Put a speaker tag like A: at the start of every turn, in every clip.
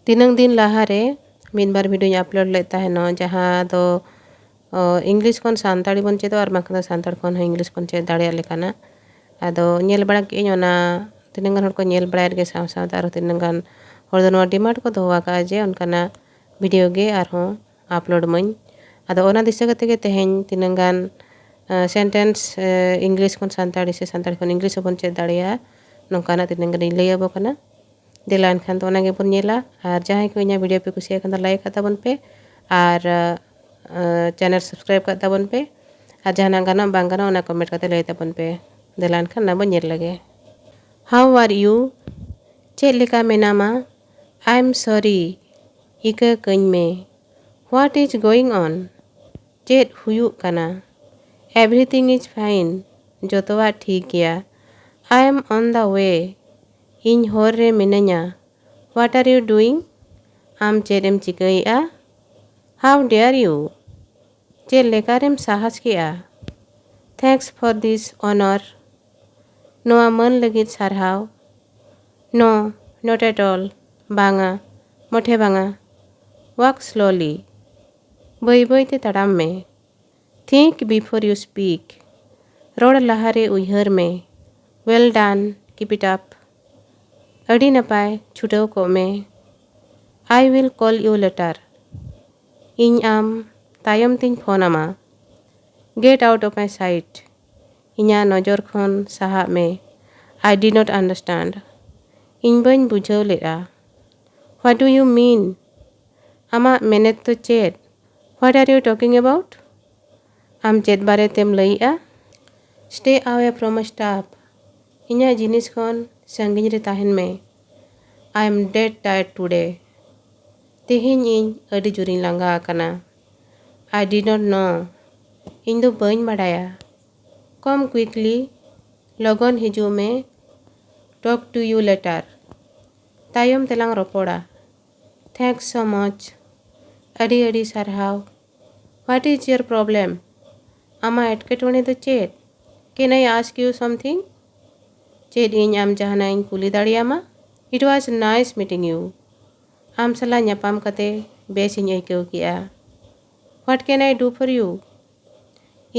A: ᱛᱤᱱᱟᱹᱝ ᱫᱤᱱ ᱞᱟᱦᱟᱨᱮ ᱢᱤᱫᱵᱟᱨ ᱵᱷᱤᱰᱤᱭᱳᱧ ᱟᱯᱞᱳᱰ ᱞᱮᱫ ᱛᱟᱦᱮᱱᱟ ᱡᱟᱦᱟᱸ ᱫᱚ ᱤᱝᱞᱤᱥ ᱠᱷᱚᱱ ᱥᱟᱱᱛᱟᱲᱤ ᱵᱚᱱ ᱪᱮᱫᱚᱜᱼᱟ ᱟᱨ ᱵᱟᱝᱠᱷᱟᱱ ᱫᱚ ᱥᱟᱱᱛᱟᱲ ᱠᱷᱚᱱ ᱦᱚᱸ ᱤᱝᱞᱤᱥ ᱵᱚᱱ ᱪᱮᱫ ᱫᱟᱲᱮᱭᱟᱜ ᱞᱮᱠᱟᱱᱟᱜ ᱟᱫᱚ ᱧᱮᱞ ᱵᱟᱲᱟ ᱠᱮᱜᱼᱟᱹᱧ ᱚᱱᱟ ᱛᱤᱱᱟᱹᱜ ᱜᱟᱱ ᱦᱚᱲ ᱠᱚ ᱧᱮᱞ ᱵᱟᱲᱟᱭᱮᱫ ᱜᱮ ᱥᱟᱶ ᱥᱟᱶᱛᱮ ᱟᱨᱦᱚᱸ ᱛᱤᱱᱟᱹᱜ ᱜᱟᱱ ᱦᱚᱲ ᱫᱚ ᱱᱚᱣᱟ ᱰᱤᱢᱟন্ড ᱠᱚ ᱫᱚᱦᱚ ᱟᱠᱟᱫᱼᱟ ᱡᱮ ᱚᱱᱠᱟᱱᱟᱜ ᱵᱷᱤᱰᱤᱭᱳ ᱜᱮ ᱟᱨᱦᱚᱸ ᱟᱯᱞᱳᱰ ᱢᱟᱹᱧ ᱟᱫᱚ ᱚᱱᱟ ᱫᱤᱥᱟᱹ ᱠᱟᱛᱮ ᱜᱮ ᱛᱮᱦᱮᱧ ᱛᱤᱱᱟᱹᱜ ᱜᱟᱱ ᱥᱮᱱᱴᱮন্স ᱤᱝᱞᱤᱥ ᱠᱷᱚᱱ ᱥᱟᱱᱛᱟᱲᱤ ᱥᱮ ᱥᱟᱱᱛᱟᱲᱤ ᱠᱷᱚᱱ ᱤᱝᱞᱤᱥ ᱦᱚᱸᱵᱚᱱ ᱪᱮᱫ ᱫᱟᱲᱮᱭᱟᱜᱼᱟ ᱱᱚᱝᱠᱟᱱᱟᱜ ᱛᱤᱱᱟᱹᱜ ᱜᱟᱱᱤᱧ ᱞᱟᱹᱭ ᱟᱵᱚ ᱠᱟᱱᱟ ᱫᱮᱞᱟ ᱮᱱᱠᱷᱟᱱ ᱫᱚ ᱚᱱᱟ ᱜᱮᱵᱚᱱ ᱧᱮᱞᱟ ᱟᱨ ᱡᱟᱦᱟᱸᱭ ᱠᱚ ᱤᱧᱟᱹᱜ ᱵᱷᱤᱰᱤᱭᱳ ᱯᱮ ᱠᱩᱥᱤᱭᱟᱜ ᱠᱷᱟᱱ ᱫᱚ ᱞᱟᱭᱤᱠ ᱛᱟᱵᱚᱱ ᱯᱮ ᱟᱨ ᱪᱮᱱᱮᱞ ᱥᱟᱵᱥᱠᱨᱟᱭᱤᱵ ᱠᱟᱜ ᱛᱟᱵᱚᱱ ᱯᱮ ᱟᱨ ᱡᱟᱦᱟᱱᱟᱜ ᱜᱟᱱᱚᱜ ᱵᱟᱝ ᱜᱟᱱᱚᱜ ᱚᱱᱟ ᱠᱚᱢᱮᱱᱴ ᱠᱟᱛᱮ ᱞᱟᱹᱭ ᱛᱟᱵᱚᱱ ᱯᱮ ᱫᱮᱞᱟ ᱮᱱᱠᱷᱟᱱ ᱚᱱᱟ ᱵᱚᱱ ᱧᱮᱞ ᱞᱮᱜᱮ How are you? ᱪᱮᱫ ᱞᱮᱠᱟ ᱢᱮᱱᱟᱢᱟ? I'm sorry. ᱤᱠᱟᱹ ᱠᱟᱹᱧ ᱢᱮ. What is going on? ᱪᱮᱫ ᱦᱩᱭᱩᱜ ᱠᱟᱱᱟ? Everything is fine. ᱡᱚᱛᱚᱣᱟᱜ ᱴᱷᱤᱠ ᱜᱮᱭᱟ. I am on the way. ᱤᱧ ᱦᱚᱨ ᱨᱮ ᱢᱤᱱᱟᱹᱧᱟ. What are you doing? ᱟᱢ ᱪᱮᱫ ᱮᱢ ᱪᱤᱠᱟᱹᱭᱮᱜᱼᱟ? How dare you? ᱪᱮᱫ ᱞᱮᱠᱟᱨᱮᱢ ᱥᱟᱦᱟᱥ ᱠᱮᱜᱼᱟ? Thanks for this honor. ᱱᱚᱣᱟ ᱢᱟᱹᱱ ᱞᱟᱹᱜᱤᱫ ᱥᱟᱨᱦᱟᱣ. No, not at all. ᱵᱟᱝᱟ, ᱢᱚᱴᱷᱮ ᱵᱟᱝᱟ. Walk slowly. ᱵᱟᱹᱭ ᱵᱟᱹᱭᱛᱮ ᱛᱟᱲᱟᱢ ᱢᱮ. Think before you speak. ᱨᱚᱲ ᱞᱟᱦᱟᱨᱮ ᱩᱭᱦᱟᱹᱨ ᱢᱮ. Well done. Keep it up. ᱟᱹᱰᱤ ᱱᱟᱯᱟᱭ, ᱪᱷᱩᱴᱟᱹᱣ ᱠᱚᱜ ᱢᱮ. I will call you later. ᱤᱧ ᱟᱢ ᱛᱟᱭᱚᱢ ᱛᱤᱧ ᱯᱷᱳᱱ ᱟᱢᱟ. Get out of my sight. ᱤᱧᱟᱹᱜ ᱱᱚᱡᱚᱨ ᱠᱷᱚᱱ ᱥᱟᱦᱟᱜ ᱢᱮ. I did not understand. ᱤᱧ ᱵᱟᱹᱧ ᱵᱩᱡᱷᱟᱹᱣ ᱞᱮᱜᱼᱟ. What do you mean? ᱟᱢᱟᱜ ᱢᱮᱱᱮᱫ ᱫᱚ ᱪᱮᱫ? What are you talking about? ᱟᱢ ᱪᱮᱫ ᱵᱟᱨᱮ ᱛᱮᱢ ᱞᱟᱹᱭᱮᱜᱼᱟ? Stay away from my stuff. ᱤᱧᱟᱹᱜ ᱡᱤᱱᱤᱥ ᱠᱷᱚᱱ ᱥᱟᱺᱜᱤᱧ ᱨᱮ ᱛᱟᱦᱮᱱ ᱢᱮ. I am dead tired today. ᱛᱮᱦᱮᱧ ᱤᱧ ᱟᱹᱰි ᱡᱳᱨᱤᱧ ᱞᱟᱸᱜᱟ ᱟᱠᱟᱱᱟ. I did not know. ᱤᱧ ᱫᱚ ᱵᱟᱹᱧ ᱵᱟᱰᱟᱭᱟ. Come quickly. ᱞᱚᱜᱚᱱ ᱦᱤᱡᱩᱜ ᱢᱮ. Talk to you later. ᱛᱟᱭᱚᱢ ᱛᱮᱞᱟᱝ ᱨᱚᱯᱚᱲᱟ. Thanks so much. ᱟᱹᱰᱤ ᱟᱹᱰᱤ ᱥᱟᱨᱦᱟᱣ. What is your problem? ᱟᱢᱟᱜ ᱮᱴᱠᱮᱴᱚᱬᱮ ᱫᱚ ᱪᱮᱫ? Can I ask you something? ᱪᱮᱫ ᱤᱧ ᱟᱢ ᱡᱟᱦᱟᱱᱟᱜ ᱤᱧ ᱠᱩᱞᱤ ᱫᱟᱲᱮᱭᱟᱢᱟ? It was nice meeting you. ᱟᱢ ᱥᱟᱞᱟᱜ ᱧᱟᱯᱟᱢ ᱠᱟᱛᱮ ᱵᱮᱥᱤᱧ ᱟᱹᱭᱠᱟᱹᱣ ᱠᱮᱜᱼᱟ. What can I do for you?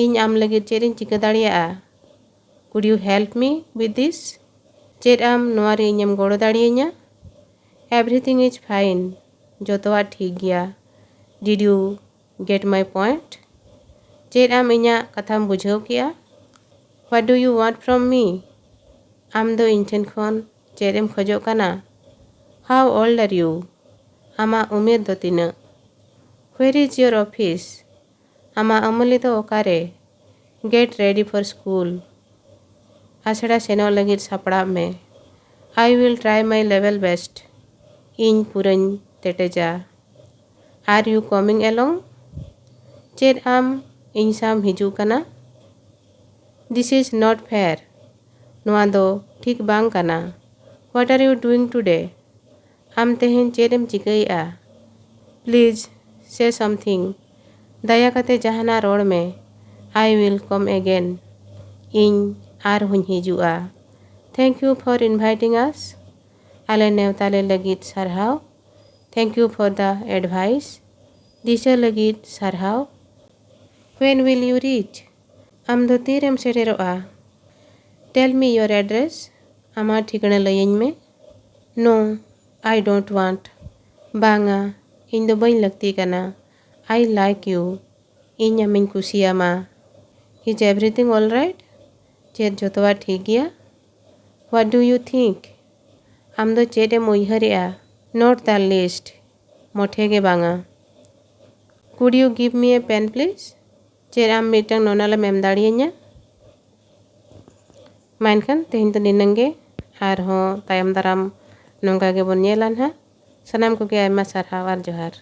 A: ᱤᱧ ᱟᱢ ᱞᱟᱹᱜᱤᱫ ᱪᱮᱫ ᱤᱧ ᱪᱤᱠᱟᱹ ᱫᱟᱲᱮᱭᱟᱜᱼᱟ? Could you help me with this? ᱪᱮᱫ ᱟᱢ ᱱᱚᱣᱟ ᱨᱮ ᱤᱧᱮᱢ ᱜᱚᱲᱚ ᱫᱟᱲᱮᱭᱟᱹᱧᱟ? Everything is fine. ᱡᱚᱛᱚᱣᱟᱜ ᱴᱷᱤক ᱜᱮᱭᱟ. Did you get my point? ᱪᱮᱫ ᱟᱢ ᱤᱧᱟᱹᱜ ᱠᱟᱛᱷᱟᱢ ᱵᱩᱡᱷᱟᱹᱣ ᱠᱮᱜᱼᱟ? What do you want from me? ᱟᱢ ᱫᱚ ᱤᱧ ᱴᱷᱮᱱ ᱠᱷᱚᱱ ᱪᱮᱫ ᱮᱢ ᱠᱷᱚᱡᱚᱜ ᱠᱟᱱᱟ? How old are you? ᱟᱢᱟᱜ ᱩᱢᱮᱨ ᱫᱚ ᱛᱤᱱᱟᱹᱜ? Where is your office? ᱟᱢᱟᱜ ᱟᱹᱢᱟᱹᱞᱤ ᱫᱚ ᱚᱠᱟᱨᱮ? Get ready for school. ᱟᱥᱲᱟ ᱥᱮᱱᱚᱜ ᱞᱟᱹᱜᱤᱫ ᱥᱟᱯᱲᱟᱜ ᱢᱮ. I will try my level best. ᱤᱧ ᱯᱩᱨᱟᱹᱧ ᱛᱮᱴᱮᱡᱟ. Are you coming along? ᱪᱮᱫ ᱟᱢ ᱤᱧ ᱥᱟᱶᱢ ᱦᱤᱡᱩᱜ ᱠᱟᱱᱟ? This is not fair. ᱱᱚᱣᱟ ᱫᱚ ᱴᱷᱤᱠ ᱵᱟᱝ ᱠᱟᱱᱟ. What are you doing today? ᱟᱢ ᱛᱮᱦᱮᱧ ᱪᱮᱫ ᱮᱢ ᱪᱤᱠᱟᱹᱭᱮᱜᱼᱟ? Please say something. ᱫᱟᱭᱟ ᱠᱟᱛᱮ ᱡᱟᱦᱟᱱᱟᱜ ᱨᱚᱲ ᱢᱮ. I will come again. ᱤᱧ ᱟᱨᱦᱚᱸᱧ ᱦᱤᱡᱩᱜᱼᱟ. Thank you for inviting us. ᱟᱞᱮ ᱱᱮᱣᱛᱟ ᱞᱮ ᱞᱟᱹᱜᱤᱫ ᱥᱟᱨᱦᱟᱣ. Thank you for the advice. ᱫᱤᱥᱟᱹ ᱞᱟᱹᱜᱤᱫ ᱥᱟᱨᱦᱟᱣ. When will you reach? ᱟᱢ ᱫᱚ ᱛᱤᱨᱮᱢ ᱥᱮᱴᱮᱨᱚᱜᱼᱟ? Tell me your address. ᱟᱢᱟᱜ ᱴᱷᱤᱠᱟᱹᱱᱟ ᱞᱟᱹᱭᱟᱹᱧ ᱢᱮ. No, I don't want. ᱵᱟᱝᱟ, ᱤᱧ ᱫᱚ ᱵᱟᱹᱧ ᱞᱟᱹᱠᱛᱤ ᱠᱟᱱᱟ. I like you. ᱤᱧ ᱟᱢᱤᱧ ᱠᱩᱥᱤᱭᱟᱢᱟ. Is everything all right? ᱪᱮᱫ ᱡᱚᱛᱚᱣᱟᱜ ᱴᱷᱤᱠ ᱜᱮᱭᱟ? What do you think? ᱟᱢ ᱫᱚ ᱪᱮᱫ ᱮᱢ ᱩᱭᱦᱟᱹᱨᱮᱜᱼᱟ? Not the least. ᱢᱚᱴᱷᱮ ᱜᱮ ᱵᱟᱝᱟ. Could you give me a pen please? ᱪᱮᱫ ᱟᱢ ᱢᱤᱫᱴᱟᱝ ᱱᱚᱱᱚᱞᱮᱢ ᱮᱢ ᱫᱟᱲᱮᱭᱟᱹᱧᱟ? ᱢᱟ ᱮᱱᱠᱷᱟᱱ ᱛᱮᱦᱮᱧ ᱫᱚ ᱱᱤᱱᱟᱹᱝ ᱜᱮ ᱟᱨᱦᱚᱸ ᱛᱟᱭᱚᱢ ᱫᱟᱨᱟᱢ ᱱᱚᱝᱠᱟ ᱜᱮᱵᱚᱱ ᱧᱮᱞᱟ ᱱᱟᱦᱟᱜ. ᱥᱟᱱᱟᱢ ᱠᱚᱜᱮ ᱟᱭᱢᱟ ᱥᱟᱨᱦᱟᱣ ᱟᱨ ᱡᱚᱦᱟᱨ.